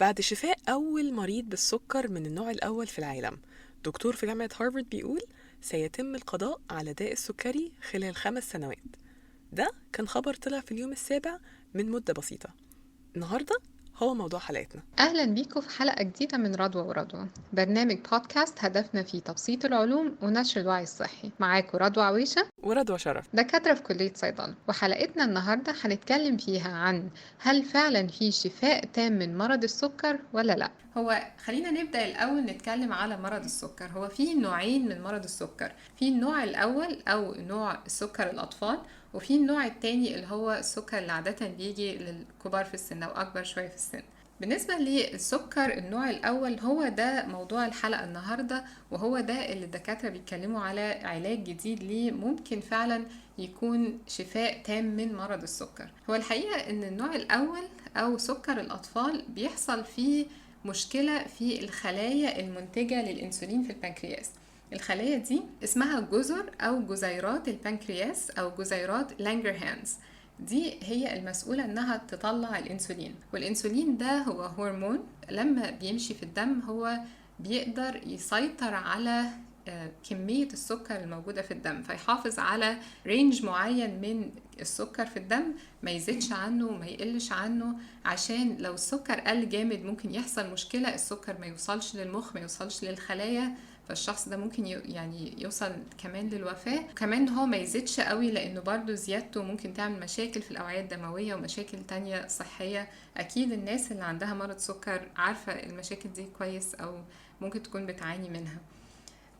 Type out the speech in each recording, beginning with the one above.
بعد شفاء أول مريض بالسكر من النوع الأول في العالم، دكتور في جامعة هارفارد بيقول سيتم القضاء على داء السكري خلال 5 سنوات. ده كان خبر طلع في اليوم السابع من مدة بسيطة. النهاردة هو موضوع حلقتنا. أهلا بيكم في حلقة جديدة من رضوى ورضوى، برنامج بودكاست هدفنا فيه تبسيط العلوم ونشر الوعي الصحي. معاكم رضوى عويشة، ورضوى شرف. دكاترة في كلية صيدلة، وحلقتنا النهاردة هنتكلم فيها عن هل فعلا في شفاء تام من مرض السكر ولا لا. خلينا نبدأ الأول نتكلم على مرض السكر. هو في نوعين من مرض السكر، في النوع الأول أو نوع السكر الأطفال، وفي النوع التاني اللي هو السكر اللي عادة بيجي للكبار في السن أو أكبر شوية في السن. بالنسبة للسكر النوع الأول هو ده موضوع الحلقة النهاردة، وهو ده اللي الدكاترة بيتكلموا على علاج جديد ليه ممكن فعلا يكون شفاء تام من مرض السكر. هو الحقيقة ان النوع الأول أو سكر الأطفال بيحصل فيه مشكلة في الخلايا المنتجة للإنسولين في البنكرياس. الخلايا دي اسمها جزر أو جزيرات البنكرياس أو جزيرات لانجرهانز. دي هي المسؤولة انها تطلع الانسولين، والانسولين ده هو هرمون لما بيمشي في الدم هو بيقدر يسيطر على كمية السكر الموجودة في الدم، فيحافظ على رينج معين من السكر في الدم، ما يزيدش عنه وما يقلش عنه، عشان لو السكر قل جامد ممكن يحصل مشكلة، السكر ما يوصلش للمخ، ما يوصلش للخلايا، فالشخص ده ممكن يعني يوصل كمان للوفاة. كمان هو ما يزيدش قوي لانه برضو زيادته ممكن تعمل مشاكل في الاوعية الدموية ومشاكل تانية صحية. اكيد الناس اللي عندها مرض سكر عارفة المشاكل دي كويس او ممكن تكون بتعاني منها.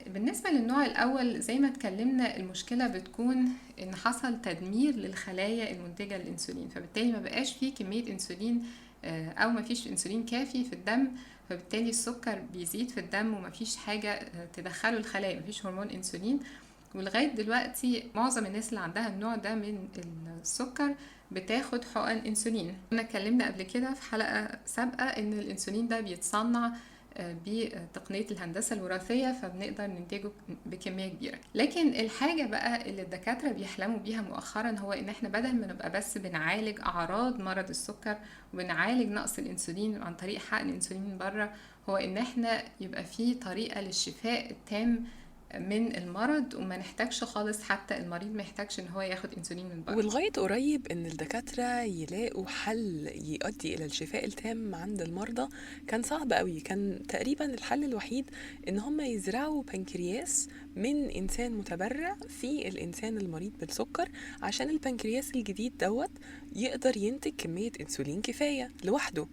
بالنسبة للنوع الأول زي ما اتكلمنا، المشكلة بتكون إن حصل تدمير للخلايا المنتجة للإنسولين، فبالتالي ما بقاش فيه كمية إنسولين أو ما فيش إنسولين كافي في الدم، فبالتالي السكر بيزيد في الدم وما فيش حاجة تدخله الخلايا، ما فيش هرمون إنسولين. ولغاية دلوقتي معظم الناس اللي عندها النوع ده من السكر بتاخد حقن إنسولين. كنا اتكلمنا قبل كده في حلقة سابقة إن الإنسولين ده بيتصنع بتقنية الهندسة الوراثية، فبنقدر ننتجه بكمية كبيرة. لكن الحاجة بقى اللي الدكاترة بيحلموا بيها مؤخرا هو ان احنا بدل ما نبقى بس بنعالج اعراض مرض السكر وبنعالج نقص الانسولين عن طريق حقن انسولين من بره، هو ان احنا يبقى في طريقة للشفاء التام من المرض وما نحتاجش خالص، حتى المريض ما يحتاجش ان هو ياخد انسولين من بره. ولغاية قريب ان الدكاترة يلاقوا حل يؤدي الى الشفاء التام عند المرضى كان صعب قوي. كان تقريبا الحل الوحيد ان هم يزرعوا بنكرياس من انسان متبرع في الانسان المريض بالسكر، عشان البنكرياس الجديد دوت يقدر ينتج كمية انسولين كفاية لوحده.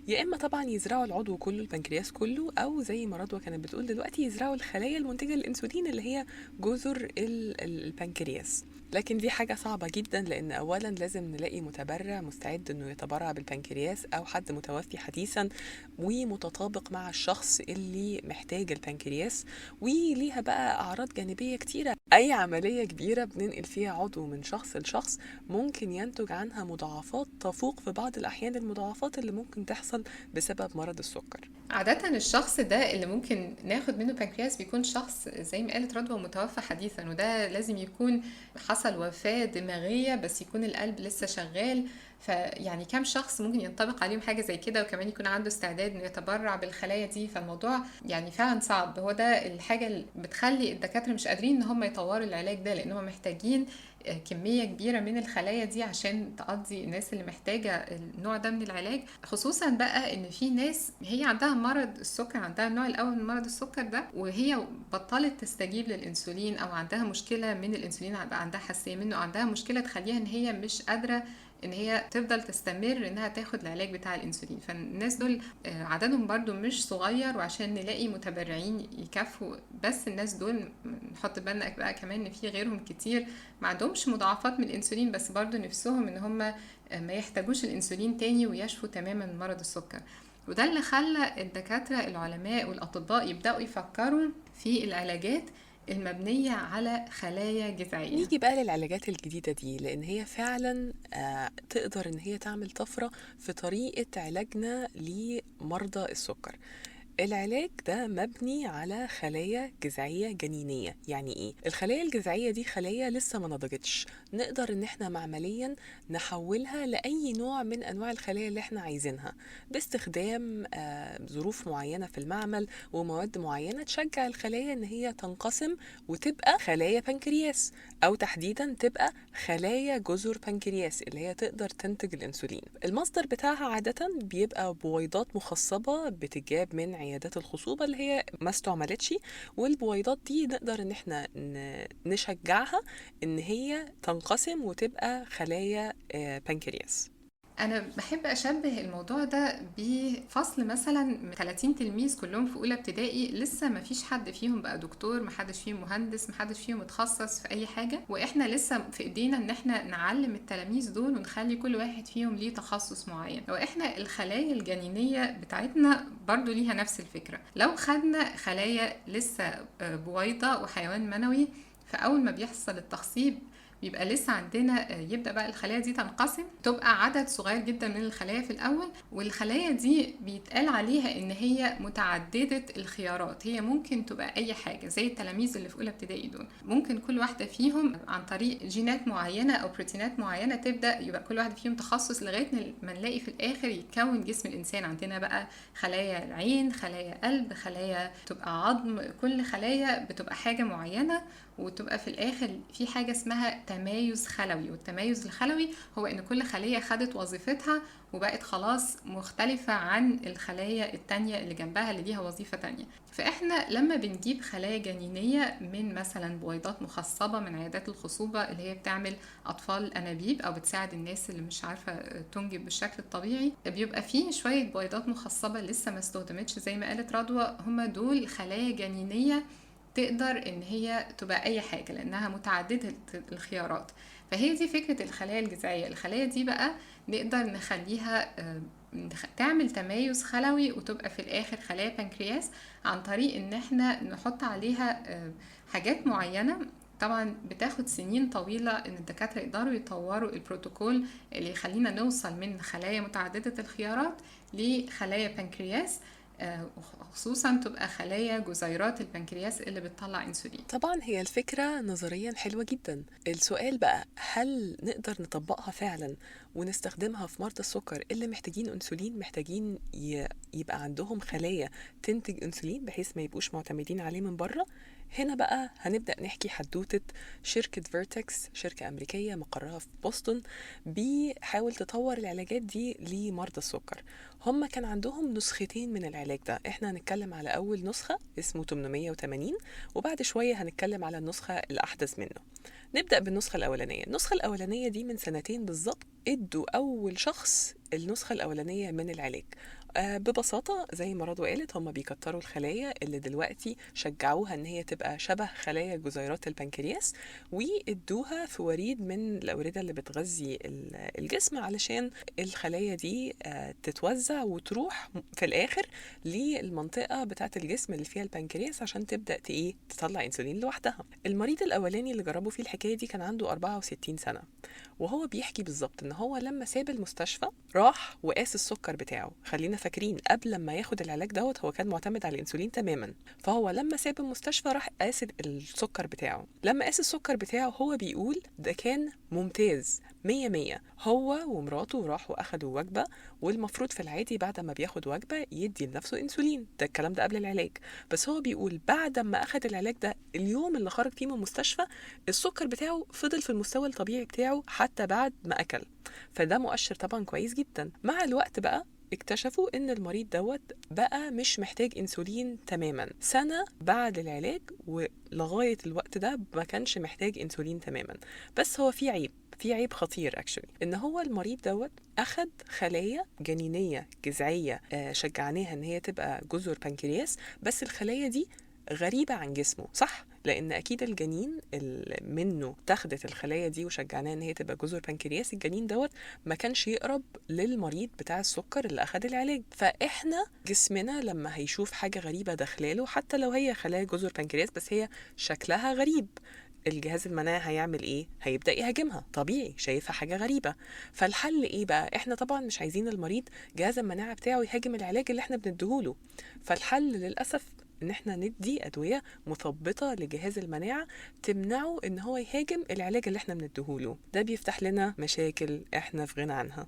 يا اما طبعا يزرعوا العضو كله، البنكرياس كله، او زي ما رضوى كانت بتقول دلوقتي يزرعوا الخلايا المنتجة للانسولين اللي هي جزر البنكرياس. لكن دي حاجة صعبة جدا، لأن أولا لازم نلاقي متبرع مستعد أنه يتبرع بالبنكرياس أو حد متوفي حديثا ومتطابق مع الشخص اللي محتاج البنكرياس، وليها بقى أعراض جانبية كتيرة. أي عملية كبيرة بننقل فيها عضو من شخص لشخص ممكن ينتج عنها مضاعفات تفوق في بعض الأحيان المضاعفات اللي ممكن تحصل بسبب مرض السكر. عادة الشخص ده اللي ممكن ناخد منه بنكرياس بيكون شخص زي ما قالت رضوى متوفى حديثا، وده لازم يكون حصل وفاة دماغية بس يكون القلب لسه شغال. فيعني كم شخص ممكن ينطبق عليهم حاجة زي كده وكمان يكون عنده استعداد انه يتبرع بالخلايا دي؟ فالموضوع يعني فعلا صعب. هو ده الحاجة اللي بتخلي الدكاترة مش قادرين ان هم يطوروا العلاج ده، لانهم محتاجين كمية كبيرة من الخلايا دي عشان تقضي الناس اللي محتاجة النوع ده من العلاج. خصوصا بقى ان في ناس هي عندها مرض السكر، عندها النوع الاول من مرض السكر ده، وهي بطلت تستجيب للانسولين او عندها مشكلة من الانسولين، عندها حساسية منه، عندها مشكلة تخليها ان هي مش قادرة ان هي تفضل تستمر انها تاخد العلاج بتاع الانسولين. فالناس دول عددهم برضو مش صغير، وعشان نلاقي متبرعين يكفوا بس الناس دول نحط بالنا بقى كمان ان في غيرهم كتير ما عندهمش مضاعفات من الانسولين بس برضو نفسهم ان هم ما يحتاجوش الانسولين تاني ويشفوا تماما من مرض السكر. وده اللي خلى الدكاترة العلماء والأطباء يبدأوا يفكروا في العلاجات المبنية على خلايا جذعية. نيجي بقى للعلاجات الجديدة دي، لأن هي فعلا تقدر إن هي تعمل طفرة في طريقة علاجنا لمرضى السكر. العلاج ده مبني على خلايا جذعية جنينية. يعني ايه؟ الخلايا الجذعية دي خلايا لسه ما نضجتش، نقدر ان احنا معمليا نحولها لأي نوع من انواع الخلايا اللي احنا عايزينها، باستخدام ظروف معينة في المعمل ومواد معينة تشجع الخلايا ان هي تنقسم وتبقى خلايا بنكرياس، او تحديدا تبقى خلايا جزر بنكرياس اللي هي تقدر تنتج الانسولين. المصدر بتاعها عادة بيبقى بويضات مخصبة بتتجاب من عيادات الخصوبة اللي هي ما استعملتش، والبويضات دي نقدر ان احنا نشجعها ان هي تنقسم وتبقى خلايا بنكرياس. انا بحب اشبه الموضوع ده بفصل مثلا 30 تلميذ كلهم في اولى ابتدائي، لسه ما فيش حد فيهم بقى دكتور، ما حدش فيهم مهندس، ما حدش فيهم متخصص في اي حاجه، واحنا لسه في ايدينا ان احنا نعلم التلاميذ دول ونخلي كل واحد فيهم ليه تخصص معين. واحنا الخلايا الجنينيه بتاعتنا برضو ليها نفس الفكره. لو خدنا خلايا لسه بويضه وحيوان منوي، فاول ما بيحصل التخصيب بيبقى لسه عندنا يبدأ بقى الخلايا دي تنقسم، تبقى عدد صغير جدا من الخلايا في الأول، والخلايا دي بيتقال عليها إن هي متعددة الخيارات. هي ممكن تبقى أي حاجة، زي التلاميذ اللي في أولى ابتدائي دول، ممكن كل واحدة فيهم عن طريق جينات معينة أو بروتينات معينة تبدأ يبقى كل واحد فيهم تخصص، لغاية ما نلاقي في الآخر يتكون جسم الإنسان. عندنا بقى خلايا العين، خلايا قلب، خلايا تبقى عظم، كل خلايا بتبقى حاجة معينة، وتبقى في الاخر في حاجة اسمها تمايز خلوي. والتمايز الخلوي هو ان كل خلية خدت وظيفتها وبقت خلاص مختلفة عن الخلايا التانية اللي جنبها اللي ليها وظيفة تانية. فاحنا لما بنجيب خلايا جنينية من مثلا بويضات مخصبة من عيادات الخصوبة اللي هي بتعمل اطفال انابيب او بتساعد الناس اللي مش عارفة تنجب بالشكل الطبيعي، بيبقى فيه شوية بويضات مخصبة لسه ما استخدمتش زي ما قالت رضوى. هما دول خلايا جنينية تقدر ان هي تبقى اي حاجة لانها متعددة الخيارات. فهي دي فكرة الخلايا الجذعية. الخلايا دي بقى نقدر نخليها تعمل تمايز خلوي وتبقى في الاخر خلايا بنكرياس، عن طريق ان احنا نحط عليها حاجات معينة. طبعا بتاخد سنين طويلة ان الدكاترة يقدروا يطوروا البروتوكول اللي يخلينا نوصل من خلايا متعددة الخيارات لخلايا بنكرياس، خصوصا تبقى خلايا جزيرات البنكرياس اللي بتطلع انسولين. طبعا هي الفكرة نظريا حلوة جدا. السؤال بقى، هل نقدر نطبقها فعلا ونستخدمها في مرضى السكر اللي محتاجين انسولين، محتاجين يبقى عندهم خلايا تنتج انسولين بحيث ما يبقوش معتمدين عليه من بره؟ هنا بقى هنبدأ نحكي حدوتة شركة فيرتكس، شركة أمريكية مقرها في بوسطن، بيحاول تطور العلاجات دي لمرضى السكر. هم كان عندهم نسختين من العلاج ده، احنا هنتكلم على أول نسخة اسمه 880، وبعد شوية هنتكلم على النسخة الأحدث منه. نبدأ بالنسخة الأولانية. النسخة الأولانية دي من سنتين بالظبط ادوا أول شخص النسخة الأولانية من العلاج. ببساطة زي ما رضوى قالت، هم بيكتروا الخلايا اللي دلوقتي شجعوها ان هي تبقى شبه خلايا جزيرات البنكرياس، وادوها في وريد من الأوردة اللي بتغذي الجسم علشان الخلايا دي تتوزع وتروح في الآخر للمنطقة بتاعة الجسم اللي فيها البنكرياس عشان تبدأ تطلع انسولين لوحدها. المريض الأولاني اللي جربوا فيه الحكاية دي كان عنده 64 سنة، وهو بيحكي بالظبط ان هو لما ساب المستشفى راح وقاس السكر بتاعه. خلينا فاكرين قبل ما ياخد العلاج دوت هو كان معتمد على الانسولين تماما، فهو لما ساب المستشفى راح قاس السكر بتاعه. لما قاس السكر بتاعه هو بيقول ده كان ممتاز 100. هو ومراته راحوا اخدوا وجبة، والمفروض في العادي بعد ما بياخد وجبة يدي لنفسه انسولين، ده الكلام ده قبل العلاج. بس هو بيقول بعد ما اخد العلاج ده اليوم اللي خرج فيه من المستشفى السكر بتاعه فضل في المستوى الطبيعي بتاعه حتى بعد ما أكل. فده مؤشر طبعا كويس جدا. مع الوقت بقى اكتشفوا ان المريض دوت بقى مش محتاج انسولين تماما سنة بعد العلاج، ولغاية الوقت ده ما كانش محتاج انسولين تماما. بس هو في عيب خطير اكشولي، ان هو المريض دوت اخد خلايا جنينية جذعية شجعناها ان هي تبقى جزر بنكرياس، بس الخلايا دي غريبة عن جسمه، صح؟ لان اكيد الجنين اللي منه تاخدت الخلايا دي وشجعناه ان هي تبقى جزر بنكرياس، الجنين دوت ما كانش يقرب للمريض بتاع السكر اللي اخد العلاج. فاحنا جسمنا لما هيشوف حاجه غريبه داخلاله، حتى لو هي خلايا جزر بنكرياس بس هي شكلها غريب، الجهاز المناعي هيعمل ايه؟ هيبدأ يهاجمها طبيعي، شايفها حاجة غريبة. فالحل ايه بقى؟ احنا طبعا مش عايزين المريض جهاز المناعة بتاعه يهاجم العلاج اللي احنا بنديهوله. فالحل للأسف ان احنا ندي ادوية مثبطة لجهاز المناعة تمنعه ان هو يهاجم العلاج اللي احنا بنديهوله. ده بيفتح لنا مشاكل احنا في غنى عنها.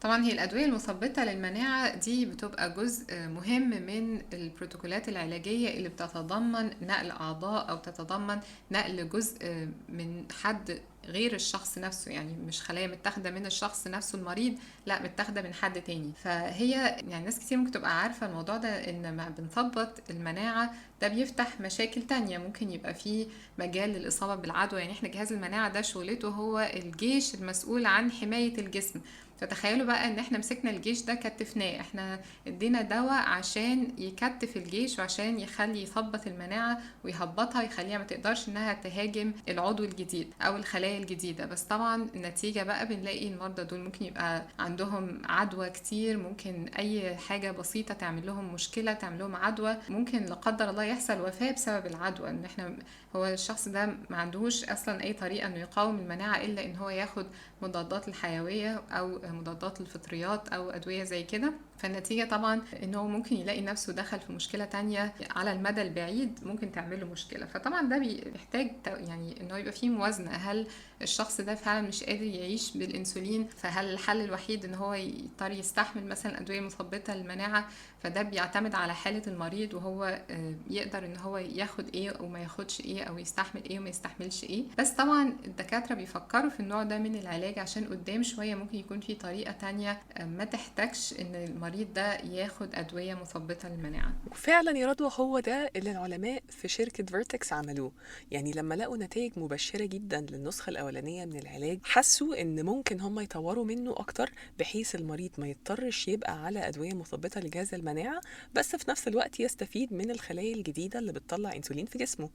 طبعا هي الأدوية المثبطة للمناعة دي بتبقى جزء مهم من البروتوكولات العلاجية اللي بتتضمن نقل أعضاء أو تتضمن نقل جزء من حد غير الشخص نفسه، يعني مش خلايا متاخدة من الشخص نفسه المريض، لا متاخدة من حد تاني. فهي يعني ناس كتير ممكن تبقى عارفة الموضوع ده، ان ما بنثبط المناعة ده بيفتح مشاكل تانية، ممكن يبقى فيه مجال للإصابة بالعدوى. يعني احنا جهاز المناعة ده شغلته هو الجيش المسؤول عن حماية الجسم. فتخيلوا بقى ان احنا مسكنا الجيش ده كتفناه، احنا ادينا دواء عشان يكتف الجيش وعشان يخلي يثبط المناعة ويهبطها، يخليها ما تقدرش انها تهاجم العضو الجديد او الخلايا الجديدة. بس طبعا النتيجة بقى بنلاقي المرضى دول ممكن يبقى عندهم عدوى كتير، ممكن اي حاجة بسيطة تعمل لهم مشكلة، تعمل لهم عدوى، ممكن لا قدر الله يحصل وفاة بسبب العدوى. ان احنا هو الشخص ده ما عندهوش اصلا اي طريقة انه يقاوم المناعة الا ان هو ياخد مضادات الحيوية او مضادات الفطريات او ادوية زي كده. فالنتيجة طبعا انه ممكن يلاقي نفسه دخل في مشكلة تانية على المدى البعيد ممكن تعمله مشكلة. فطبعا ده بيحتاج يعني انه يبقى فيه موازنة، هل الشخص ده فعلا مش قادر يعيش بالانسولين، فهل الحل الوحيد ان هو يضطر يستحمل مثلا ادوية مثبطة للمناعة؟ فده بيعتمد على حالة المريض وهو يقدر ان هو ياخد ايه وما ياخدش ايه، او يستحمل ايه وما يستحملش ايه. بس طبعا الدكاترة بيفكروا في النوع ده من العلاج عشان قدام شوية ممكن يكون في طريقة تانية ما تحتاجش ان المريض ده ياخد ادوية مثبطة للمناعة. وفعلا يا رضوى هو ده اللي العلماء في شركة فيرتكس عملوه. يعني لما لقوا نتائج مبشرة جدا للنسخة الأولانية من العلاج، حسوا ان ممكن هم يطوروا منه اكتر بحيث المريض ما يضطرش يبقى على أدوية مثبطة لجهاز المناعة، بس في نفس الوقت يستفيد من الخلايا الجديدة اللي بتطلع انسولين في جسمه.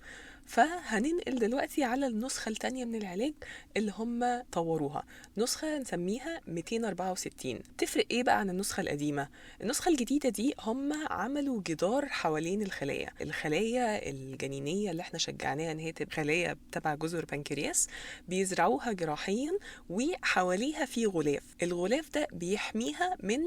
فهننقل دلوقتي على النسخة التانية من العلاج اللي هم طوروها، نسخة نسميها 264. تفرق ايه بقى عن النسخة القديمة؟ النسخة الجديدة دي هم عملوا جدار حوالين الخلايا الجنينية اللي احنا شجعناها ان هي تبقى خلايا تبع جذر بنكرياس، بيزرعوها جراحيا وحواليها في غلاف. الغلاف ده بيحميها من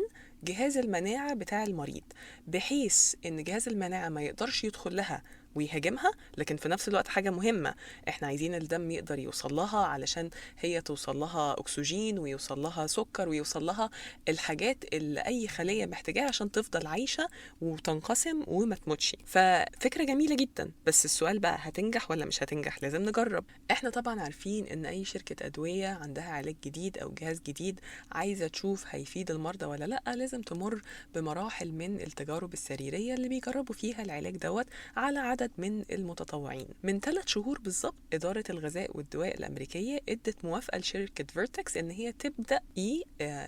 جهاز المناعة بتاع المريض، بحيث ان جهاز المناعة ما يقدرش يدخل لها ويهاجمها. لكن في نفس الوقت حاجة مهمة، احنا عايزين الدم يقدر يوصل لها علشان هي توصل لها اكسجين ويوصل لها سكر ويوصل لها الحاجات اللي اي خلية محتاجاها عشان تفضل عايشة وتنقسم وما تموتش. ففكرة جميلة جدا، بس السؤال بقى هتنجح ولا مش هتنجح؟ لازم نجرب. احنا طبعا عارفين ان اي شركة ادوية عندها علاج جديد او جهاز جديد عايزة تشوف هيفيد المرضى ولا لا، لازم تمر بمراحل من التجارب السريرية اللي بيجربوا فيها العلاج دوت على عدد من المتطوعين. من 3 شهور بالظبط إدارة الغذاء والدواء الأمريكية ادت موافقة لشركة فيرتكس إن هي تبدأ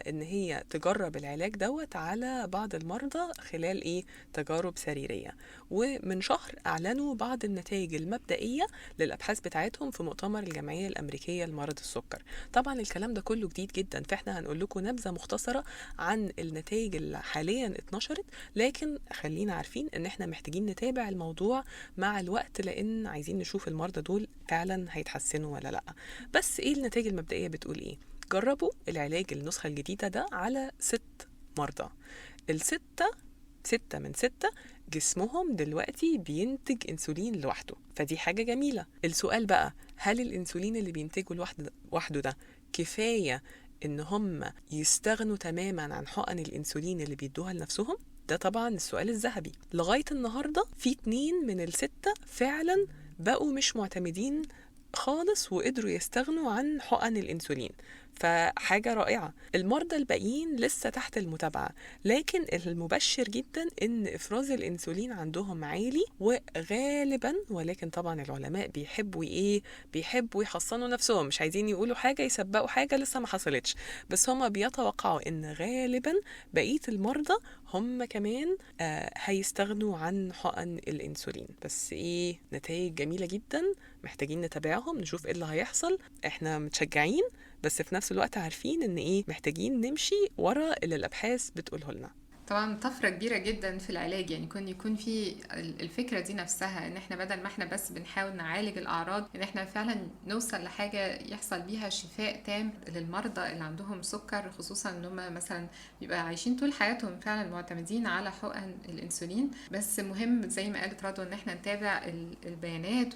إن هي تجرب العلاج دوت على بعض المرضى خلال تجارب سريرية. ومن شهر أعلنوا بعض النتائج المبدئية للأبحاث بتاعتهم في مؤتمر الجمعية الأمريكية لمرض السكر. طبعا الكلام ده كله جديد جدا، فإحنا هنقول لكم نبذة مختصرة عن النتائج اللي حاليا اتنشرت، لكن خلينا عارفين إن إحنا محتاجين نتابع الموضوع مع الوقت، لان عايزين نشوف المرضى دول فعلا هيتحسنوا ولا لا. بس ايه النتائج المبدئية بتقول ايه؟ جربوا العلاج النسخة الجديدة ده على 6 مرضى. ستة من 6 جسمهم دلوقتي بينتج انسولين لوحده، فدي حاجة جميلة. السؤال بقى، هل الانسولين اللي بينتجه لوحده ده كفاية ان هم يستغنوا تماما عن حقن الانسولين اللي بيدوها لنفسهم؟ ده طبعا السؤال الذهبي. لغاية النهاردة في 2 من 6 فعلا بقوا مش معتمدين خالص وقدروا يستغنوا عن حقن الانسولين، فحاجة رائعة. المرضى الباقيين لسه تحت المتابعة، لكن المبشر جدا ان افراز الانسولين عندهم عالي وغالبا، ولكن طبعا العلماء بيحبوا يحصنوا نفسهم، مش عايزين يقولوا حاجة يسبقوا حاجة لسه ما حصلتش، بس هم بيتوقعوا ان غالبا بقية المرضى هم كمان هيستغنوا عن حقن الانسولين. بس نتائج جميلة جدا، محتاجين نتابعهم نشوف ايه اللي هيحصل. احنا متشجعين، بس في نفس الوقت عارفين ان محتاجين نمشي ورا اللي الابحاث بتقوله لنا. طبعا طفرة كبيرة جدا في العلاج، يعني يكون في الفكرة دي نفسها، ان احنا بدل ما احنا بس بنحاول نعالج الاعراض، ان احنا فعلا نوصل لحاجة يحصل بيها شفاء تام للمرضى اللي عندهم سكر، خصوصا ان هم مثلا بيبقى عايشين طول حياتهم فعلا معتمدين على حقن الانسولين. بس مهم زي ما قالت رضوى ان احنا نتابع البيانات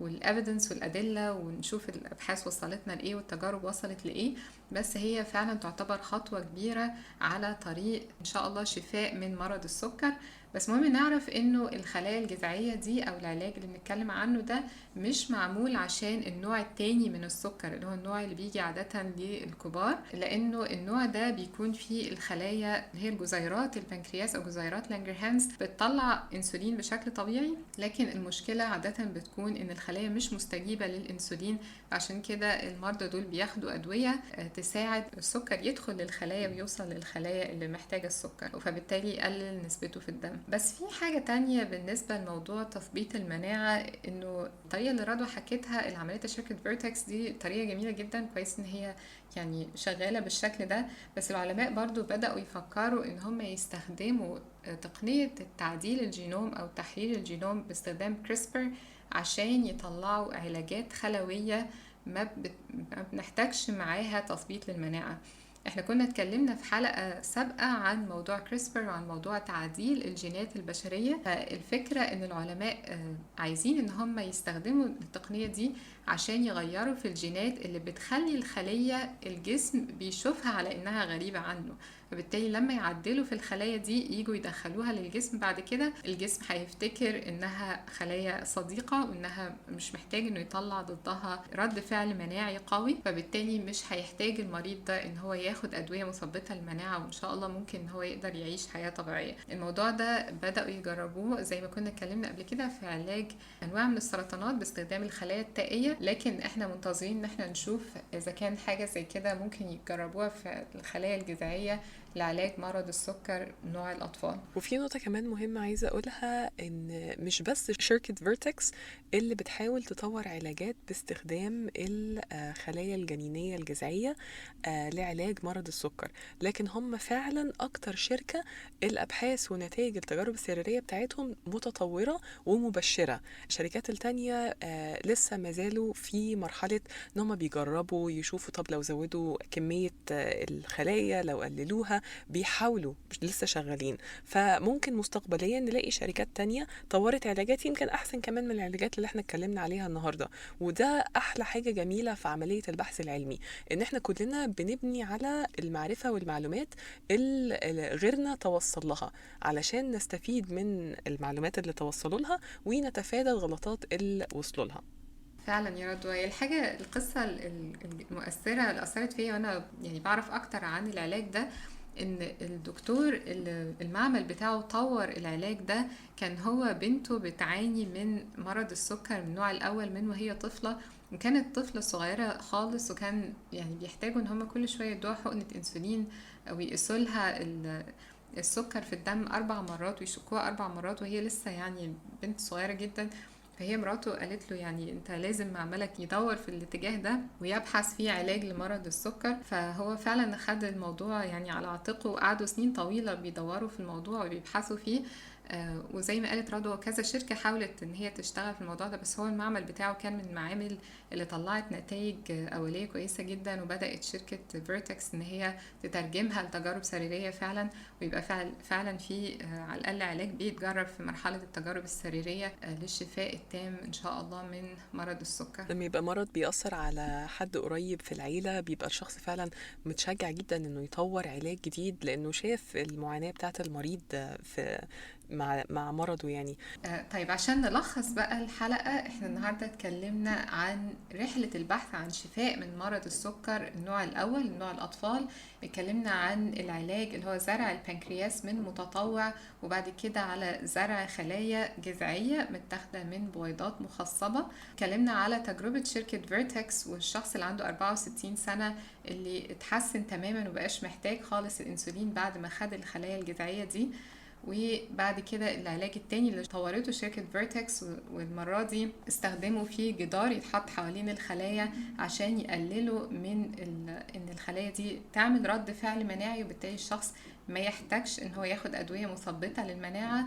والافيدنس والادله، ونشوف الابحاث وصلتنا لايه والتجارب وصلت لايه. بس هي فعلا تعتبر خطوه كبيره على طريق ان شاء الله شفاء من مرض السكر. بس مهم نعرف انه الخلايا الجذعيه دي او العلاج اللي بنتكلم عنه ده مش معمول عشان النوع التاني من السكر اللي هو النوع اللي بيجي عاده للكبار، لانه النوع ده بيكون فيه الخلايا اللي هي الجزيرات البنكرياس او جزيرات لانجرهانز بتطلع انسولين بشكل طبيعي، لكن المشكله عاده بتكون ان الخلايا مش مستجيبه للانسولين. عشان كده المرضى دول بياخدوا ادويه تساعد السكر يدخل للخلايا ويوصل للخلايا اللي محتاجه السكر، فبالتالي يقلل نسبته في الدم. بس في حاجه تانية بالنسبه لموضوع تثبيط المناعه، انه الطريقه اللي رضوى حكيتها اللي عملتها شركه فيرتكس دي طريقه جميله جدا، كويس ان هي يعني شغاله بالشكل ده. بس العلماء برضو بداوا يفكروا ان هم يستخدموا تقنيه تعديل الجينوم او تحرير الجينوم باستخدام كريسبر عشان يطلعوا علاجات خلويه ما بنحتاجش معاها تثبيط للمناعه. احنا كنا اتكلمنا في حلقة سابقة عن موضوع كريسبر وعن موضوع تعديل الجينات البشرية. الفكرة ان العلماء عايزين ان هم يستخدموا التقنية دي عشان يغيروا في الجينات اللي بتخلي الخلية الجسم بيشوفها على انها غريبة عنه، فبالتالي لما يعدلوا في الخلايا دي يجوا يدخلوها للجسم، بعد كده الجسم هيفتكر انها خلايا صديقة وانها مش محتاج انه يطلع ضدها رد فعل مناعي قوي، فبالتالي مش هيحتاج المريض ده ان هو ياخد ادوية مثبطة للمناعة، وان شاء الله ممكن ان هو يقدر يعيش حياة طبيعية. الموضوع ده بدأوا يجربوه زي ما كنا اتكلمنا قبل كده في علاج انواع من السرطانات باستخدام الخلايا التائية، لكن احنا منتظرين ان احنا نشوف اذا كان حاجة زي كده ممكن يجربوها في الخلايا الجذعية لعلاج مرض السكر نوع الأطفال. وفي نقطة كمان مهمة عايزة أقولها، إن مش بس شركة فيرتكس اللي بتحاول تطور علاجات باستخدام الخلايا الجنينية الجذعية لعلاج مرض السكر، لكن هم فعلا أكتر شركة الأبحاث ونتائج التجارب السريرية بتاعتهم متطورة ومبشرة. الشركات التانية لسه مازالوا في مرحلة إن هم بيجربوا يشوفوا طب لو زودوا كمية الخلايا، لو قللوها، بيحاولوا، مش لسه شغالين. فممكن مستقبليا نلاقي شركات تانية طورت علاجات يمكن احسن كمان من العلاجات اللي احنا اتكلمنا عليها النهاردة. وده احلى حاجة جميلة في عملية البحث العلمي، ان احنا كلنا بنبني على المعرفة والمعلومات اللي غيرنا توصل لها علشان نستفيد من المعلومات اللي توصلوا لها ونتفادى الغلطات اللي وصلوا لها. فعلا يا رضوى، الحاجة القصة المؤثرة اللي أثرت فيا وأنا يعني بعرف أكتر عن العلاج ده، ان الدكتور اللي المعمل بتاعه طور العلاج ده كان هو بنته بتعاني من مرض السكر من النوع الاول من وهي طفلة، وكانت طفلة صغيرة خالص، وكان يعني بيحتاجوا ان هم كل شوية يدوها حقنة انسولين او يقيسوا لها السكر في الدم 4 مرات ويشكوها 4 مرات وهي لسه يعني بنت صغيرة جدا. فهي مراته قالت له يعني انت لازم معملك يدور في الاتجاه ده ويبحث فيه علاج لمرض السكر. فهو فعلا خد الموضوع يعني على عاتقه، وقعدوا سنين طويلة بيدوروا في الموضوع وبيبحثوا فيه. وزي ما قالت رضوى كذا شركة حاولت ان هي تشتغل في الموضوع ده، بس هو المعمل بتاعه كان من المعامل اللي طلعت نتائج أولية كويسة جدا، وبدأت شركة فيرتكس ان هي تترجمها لتجارب سريرية فعلا، ويبقى فعلا في على الأقل علاج بيتجرب في مرحلة التجارب السريرية للشفاء التام إن شاء الله من مرض السكر. لما يبقى مرض بيأثر على حد قريب في العيلة بيبقى الشخص فعلا متشجع جدا انه يطور علاج جديد، لانه شاف المعاناة بتاعة المريض في مع مرضه يعني. طيب عشان نلخص بقى الحلقة، احنا النهاردة اتكلمنا عن رحلة البحث عن شفاء من مرض السكر النوع الأول النوع الأطفال، اتكلمنا عن العلاج اللي هو زرع البنكرياس من متطوع، وبعد كده على زرع خلايا جذعية متاخدة من بويضات مخصبة. اتكلمنا على تجربة شركة فيرتكس والشخص اللي عنده 64 سنة اللي اتحسن تماما وبقاش محتاج خالص الانسولين بعد ما خد الخلايا الجذعية دي. وبعد كده العلاج التاني اللي طورته شركة فيرتكس، والمرة دي استخدموا فيه جدار يتحط حوالين الخلايا عشان يقللوا من ان الخلايا دي تعمل رد فعل مناعي، وبالتالي الشخص ما يحتاجش ان هو ياخد ادوية مثبطة للمناعة.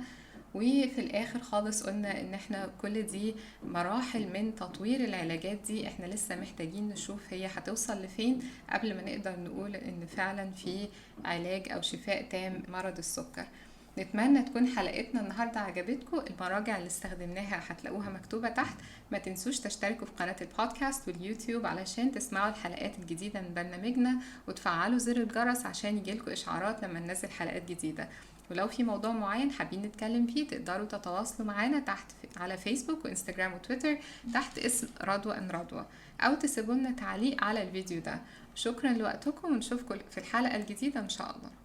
وفي الاخر خالص قلنا ان احنا كل دي مراحل من تطوير العلاجات دي، احنا لسه محتاجين نشوف هي هتوصل لفين قبل ما نقدر نقول ان فعلا في علاج او شفاء تام مرض السكر. نتمنى تكون حلقتنا النهاردة عجبتكم. المراجع اللي استخدمناها هتلاقوها مكتوبة تحت. ما تنسوش تشتركوا في قناة البودكاست واليوتيوب علشان تسمعوا الحلقات الجديدة من برنامجنا، وتفعلوا زر الجرس عشان يجيلكوا إشعارات لما ننزل حلقات جديدة. ولو في موضوع معين حابين نتكلم فيه تقدروا تتواصلوا معانا تحت على فيسبوك وإنستجرام وتويتر تحت اسم رضوى أن رضوى، أو تسيبوا لنا تعليق على الفيديو ده. شكرا لوقتكم، ونشوفكم في الحلقة الجديدة إن شاء الله.